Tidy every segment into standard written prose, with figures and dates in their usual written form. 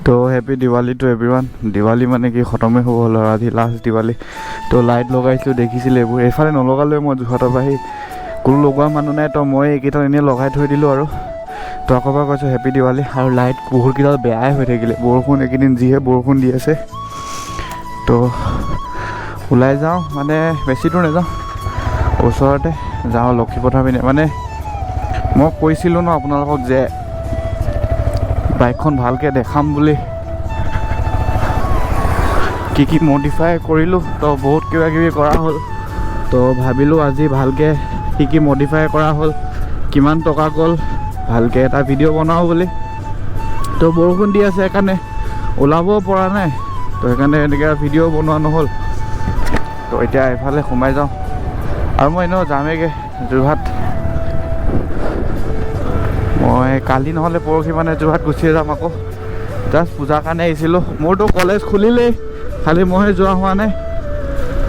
তো happy Diwali to everyone. Diwali মানে কি খতমেই হ'ব হ'ল আৰু আজি লাষ্ট দিৱালী। তো লাইট লগাইছোঁ, দেখিছিলে এইবোৰ। এইফালে নলগালোৱে মই যোৰহাটৰ পৰা, কোনো লগোৱা মানুহ নাই, তো মই এইকেইটা এনেই লগাই থৈ দিলোঁ আৰু। তো আকৌ পৰা কৈছোঁ হেপী দিৱালী। আৰু লাইট বহুতকেইটা বেয়াই হৈ থাকিলে, বৰষুণ এইকেইদিন যিহে বৰষুণ দি আছে। তো ওলাই যাওঁ, মানে বেছি দূৰ নাযাওঁ, ওচৰতে যাওঁ লক্ষীপথাৰ পিনে। মানে মই কৈছিলোঁ ন আপোনালোকক যে বাইকখন ভালকৈ দেখাম বুলি, কি মডিফাই কৰিলোঁ। তো বহুত কিবাকিবি কৰা হ'ল, তো ভাবিলোঁ আজি ভালকৈ কি মডিফাই কৰা হ'ল, কিমান টকা গ'ল, ভালকৈ এটা ভিডিঅ' বনাওঁ বুলি। তো বৰষুণ দি আছে সেইকাৰণে ওলাবও পৰা নাই, তো সেইকাৰণে এনেকৈ ভিডিঅ' বনোৱা নহ'ল। তো এতিয়া এফালে সোমাই যাওঁ, আৰু মই এনেও যামেগৈ যোৰহাট। মই কালি নহ'লে পৰহি মানে যোৰহাট গুচিয়ে যাম আকৌ। জাষ্ট পূজাৰ কাৰণে আহিছিলোঁ। মোৰতো কলেজ খুলিলেই, খালি মইহে যোৱা হোৱা নাই।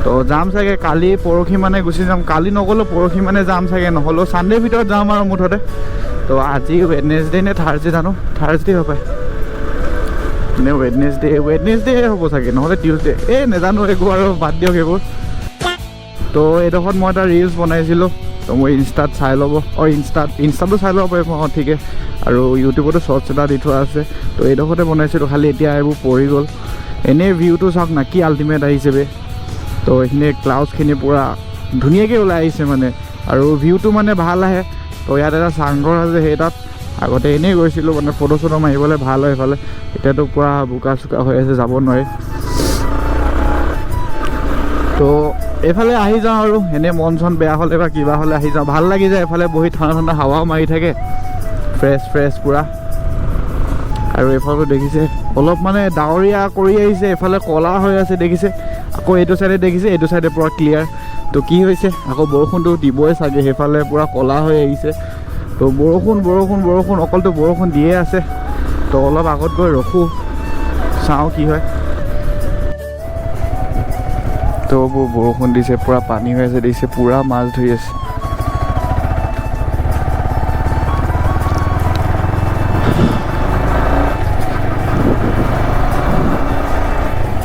তো যাম চাগে কালি পৰহি মানে গুচি যাম। কালি নগ'লেও পৰহি মানে যাম চাগে, নহ'লেও ছানডেৰ ভিতৰত যাম আৰু মুঠতে। তো আজি ৱেডনেছডে নে থাৰ্ছডে জানো, থাৰ্ছডে হ'ব নে ৱেডনেছডে হ'ব চাগে, নহ'লে টিউজডে, নাজানো একো আৰু, বাদ দিয়ক এইবোৰ। তো এইডোখৰত মই এটা ৰিলছ বনাইছিলোঁ, তো মই ইনষ্টাত চাই ল'ব, ইনষ্টাতো চাই ল'ব পাৰিব। ঠিকে। আৰু ইউটিউবতো শ্বৰ্টছ এটা দি থোৱা আছে। তো এইডোখৰতে বনাইছিলোঁ, খালি এতিয়া এইবোৰ পৰি গ'ল। এনেই ভিউটো চাওক না, কি আল্টিমেট আহিছে বে। তো এইখিনি ক্লাউডছখিনি পূৰা ধুনীয়াকৈ ওলাই আহিছে মানে, আৰু ভিউটো মানে ভাল আহে। তো ইয়াত এটা চাংঘৰ আছে, সেই তাত আগতে এনেই গৈছিলোঁ, মানে ফটো চটো মাৰিবলৈ ভাল হয় এইফালে। এতিয়াতো পূৰা বোকা চোকা হৈ আছে, যাব নোৱাৰি। তো এইফালে আহি যাওঁ আৰু, এনেই মন চন বেয়া হ'লে বা কিবা হ'লে আহি যাওঁ, ভাল লাগি যায় এইফালে বহি, ঠাণ্ডা ঠাণ্ডা হাৱাও মাৰি থাকে, ফ্ৰেছ পূৰা। আৰু এইফালে দেখিছে অলপ মানে ডাৱৰীয়া কৰি আহিছে, এইফালে ক'লা হৈ আছে দেখিছে। আকৌ এইটো চাইডে দেখিছে, এইটো চাইডে পূৰা ক্লিয়াৰ। তো কি হৈছে, আকৌ বৰষুণটো দিবই চাগে, সেইফালে পূৰা ক'লা হৈ আহিছে। তো বৰষুণ অকলতো বৰষুণ দিয়ে আছে। তো অলপ আগত গৈ ৰখোঁ, চাওঁ কি হয়। তো বৰষুণ দিছে, পূৰা পানী হৈ আছে দেখিছে, পূৰা মাছ ধৰি আছে।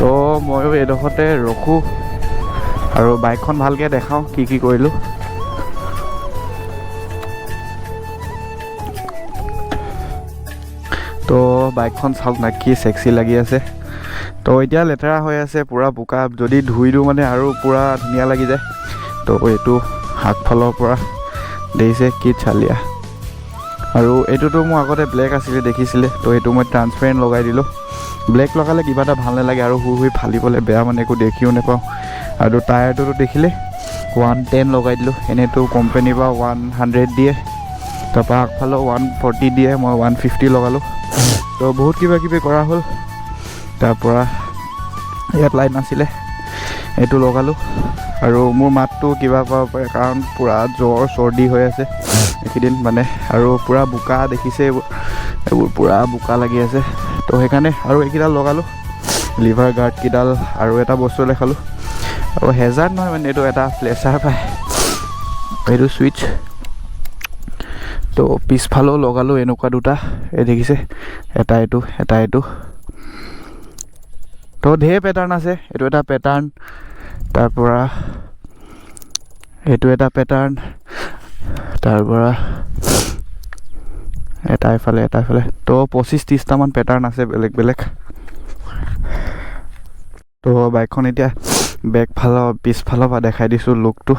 তো ময়ো এইডোখৰতে ৰখোঁ আৰু বাইকখন ভালকৈ দেখাওঁ কি কৰিলোঁ। তো বাইকখন চাওক না, কি ছেক্সি লাগি আছে। তো এতিয়া লেতেৰা হৈ আছে, পূৰা বোকা, যদি ধুই দিওঁ মানে আৰু পূৰা ধুনীয়া লাগি যায়। তো এইটো আগফালৰ পৰা দেখিছে কি চালিয়া। আৰু এইটোতো মোৰ আগতে ব্লেক আছিলে দেখিছিলে, তো এইটো মই ট্ৰান্সপেৰেণ্ট লগাই দিলোঁ। ব্লেক লগালে কিবা এটা ভাল নালাগে, আৰু শুই ফালিবলৈ বেয়া, মানে একো দেখিও নাপাওঁ। আৰু টায়াৰটোতো দেখিলে 110 লগাই দিলোঁ, এনেইতো কোম্পানীৰ পৰা 100 দিয়ে, তাৰপৰা আগফালেও 140 দিয়ে, মই 150 লগালোঁ। তো বহুত কিবাকিবি কৰা হ'ল। তাৰপৰা ইয়াত লাইট নাছিলে, এইটো লগালোঁ। আৰু মোৰ মাতটো কিবা পাব পাৰে, কাৰণ পূৰা জ্বৰ চৰ্দি হৈ আছে এইকেইদিন মানে, আৰু পূৰা বোকা দেখিছে, এইবোৰ পূৰা বোকা লাগি আছে। তো সেইকাৰণে আৰু এইকেইডাল লগালোঁ, লিভাৰ গাৰ্ডকেইডাল, আৰু এটা বস্তু দেখালোঁ। আৰু হেজাৰ্ড নহয় মানে, এইটো এটা ফ্লেচাৰ পায়, এইটো ছুইচ। তো পিছফালেও লগালোঁ এনেকুৱা দুটা, এই দেখিছে, এটা এইটো। তো ঢেৰ পেটাৰ্ণ আছে, এইটো এটা পেটাৰ্ণ, তাৰপৰা এইটো এটা পেটাৰ্ণ, তাৰপৰা এটা এফালে। তো 25-30টামান পেটাৰ্ণ আছে বেলেগ। তো বাইকখন এতিয়া পিছফালৰ পৰা দেখাই দিছোঁ লুকটো।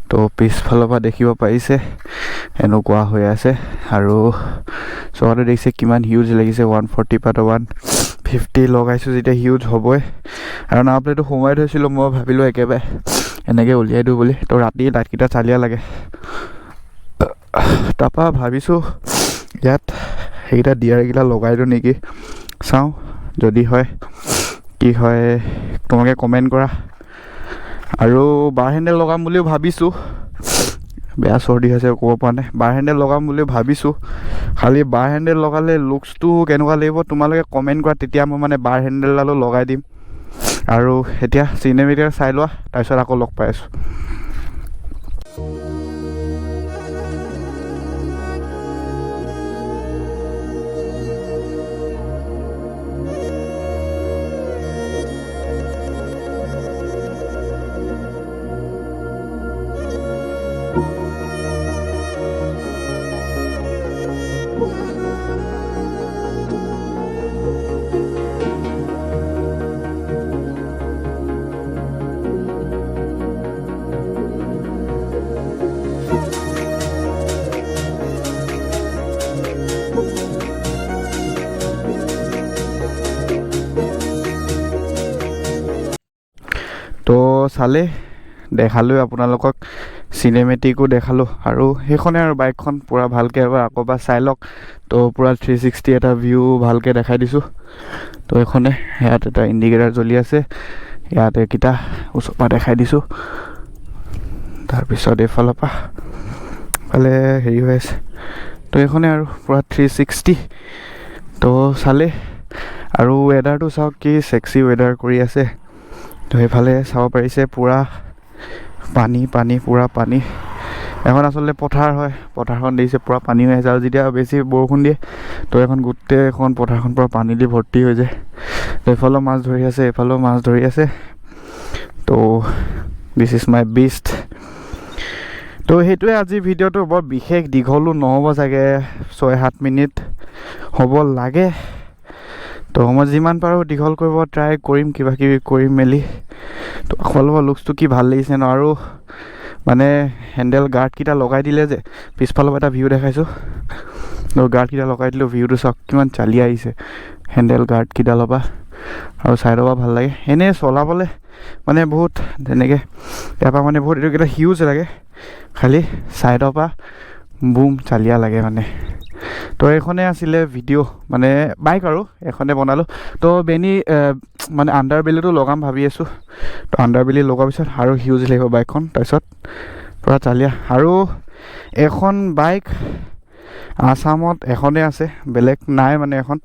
তো পিছফালৰ পৰা দেখিব পাৰিছে এনেকুৱা হৈ আছে, আৰু চবতে দেখিছে কিমান হিউজ লাগিছে। 140 পৰা 150 লগাইছোঁ যেতিয়া হিউজ হ'বই। আৰু নাও প্লেটটো সোমোৱাই থৈছিলোঁ, মই ভাবিলোঁ একেবাৰে এনেকৈ উলিয়াই দিওঁ বুলি। তো ৰাতি লাইটকেইটা চালিয়া লাগে, তাৰপৰা ভাবিছোঁ ইয়াত সেইকেইটা ডিয়াৰকেইটা লগাই দিওঁ নেকি, চাওঁ যদি হয় কি হয়, তোমালোকে কমেণ্ট কৰা। আৰু বাৰ হেণ্ডেল লগাম বুলিও ভাবিছোঁ, বেয়া চৰ্দি হৈছে ক'ব পৰা নাই। বাৰ হেণ্ডেল লগাম বুলিও ভাবিছোঁ, খালি বাৰ হেণ্ডেল লগালে লুকছটো কেনেকুৱা লাগিব তোমালোকে কমেণ্ট কৰা, তেতিয়া মই মানে বাৰ হেণ্ডেলডালো লগাই দিম। আৰু এতিয়া চিনেমেটিক চাই লোৱা, তাৰপিছত আকৌ লগ পাই আছোঁ। তো চালে দেখালোঁ আপোনালোকক, চিনেমেটিকো দেখালোঁ, আৰু সেইখনে আৰু বাইকখন পূৰা ভালকৈ এবাৰ আকৌ এবাৰ চাই লওক। তো পূৰা 360 এটা ভিউ ভালকৈ দেখাই দিছোঁ। তো এইখনে ইয়াত এটা ইণ্ডিকেটাৰ জ্বলি আছে, ইয়াত এইকেইটা ওচৰৰ পৰা দেখাই দিছোঁ। তাৰপিছত এইফালৰ পৰা ফালে হেৰি হৈ আছে। তো এইখনে আৰু পূৰা 360। তো চালে আৰু ৱেডাৰটো চাওক, কি ছেক্সি ৱেডাৰ কৰি আছে। তো সেইফালে চাব পাৰিছে পূৰা পানী পানী, পূৰা পানী। এখন আচলতে পথাৰ হয়, পথাৰখন দেখিছে পূৰা পানী হৈ আছে, আৰু যেতিয়া বেছি বৰষুণ দিয়ে তো এখন গোটেই এখন পথাৰখন পূৰা পানী দি ভৰ্তি হৈ যায়। তো এইফালেও মাছ ধৰি আছে, এইফালেও মাছ ধৰি আছে। তো দিছ ইজ মাই বেষ্ট। তো সেইটোৱে আজি ভিডিঅ'টো, বৰ বিশেষ দীঘলো নহ'ব চাগে, 6-7 মিনিট হ'ব লাগে। তো মই যিমান পাৰোঁ দীঘল কৰিব ট্ৰাই কৰিম, কিবা কিবি কৰি মেলি। তো ফালৰ লুকছটো কি ভাল লাগিছে ন, আৰু মানে হেণ্ডেল গাৰ্ডকেইটা লগাই দিলে যে, পিছফালৰ পৰা এটা ভিউ দেখাইছোঁ। তো গাৰ্ডকেইটা লগাই দিলোঁ, ভিউটো চাওক কিমান চালি আহিছে হেণ্ডেল গাৰ্ডকেইডালৰ পৰা, আৰু ছাইডৰ পৰা ভাল লাগে। এনেই চলাবলৈ মানে বহুত তেনেকৈ ইয়াৰ পৰা মানে বহুত এইটোকেইটা হিউজ লাগে, খালি ছাইডৰ পৰা বুম চালিয়া লাগে মানে। তো এইখনে আছিলে ভিডিঅ', মানে বাইক আৰু এইখনে বনালোঁ। তো মানে আণ্ডাৰবেলিটো লগাম ভাবি আছোঁ। তো আণ্ডাৰবেলি লগোৱাৰ পিছত আৰু হিউজ লাগিব বাইকখন, তাৰপিছত পূৰা চালিয়া। আৰু এখন বাইক আছামত এখনেই আছে, বেলেগ নাই মানে। এখন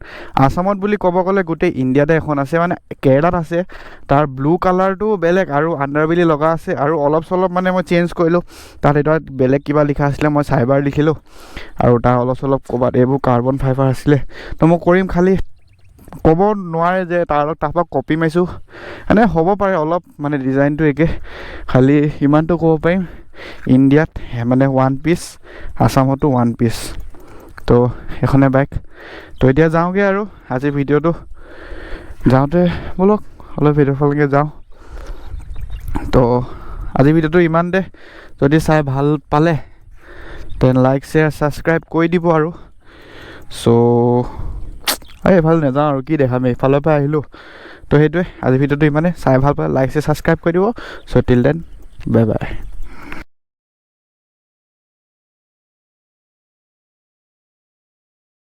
আছামত বুলি ক'ব গ'লে গোটেই ইণ্ডিয়াতে এখন আছে, মানে কেৰেলাত আছে। তাৰ ব্লু কালাৰটো বেলেগ, আৰু আণ্ডাৰবেলি লগা আছে, আৰু অলপ চলপ মানে মই চেঞ্জ কৰিলোঁ। তাত এটা বেলেগ কিবা লিখা আছিলে, মই চাইবাৰ লিখিলোঁ, আৰু তাৰ অলপ চলপ ক'ৰবাত এইবোৰ কাৰ্বন ফাইবাৰ আছিলে। তো মই কৰিম, খালি ক'ব নোৱাৰে যে তাৰপৰা কপি মাৰিছোঁ, মানে হ'ব পাৰে অলপ মানে ডিজাইনটো একে, খালি ইমানটো ক'ব পাৰিম ইণ্ডিয়াত মানে 1 পিচ, আছামতো 1 পিচ। তো সেইখনে বাইক। তো এতিয়া যাওঁগৈ আৰু আজি ভিডিঅ'টো, যাওঁতে ব'লক অলপ ভিডিঅ'ফালকৈ যাওঁ। তো আজি ভিডিঅ'টো ইমানতে, যদি চাই ভাল পালে দেন লাইক শ্বেয়াৰ ছাবস্ক্ৰাইব কৰি দিব। আৰু এইফালে নাযাওঁ আৰু কি দেখাম, এইফালৰ পৰা আহিলোঁ। তো সেইটোৱে আজি ভিডিঅ'টো ইমানে, চাই ভাল পালে লাইক শ্বেয়াৰ ছাবস্ক্ৰাইব কৰি দিব। Till then bye bye.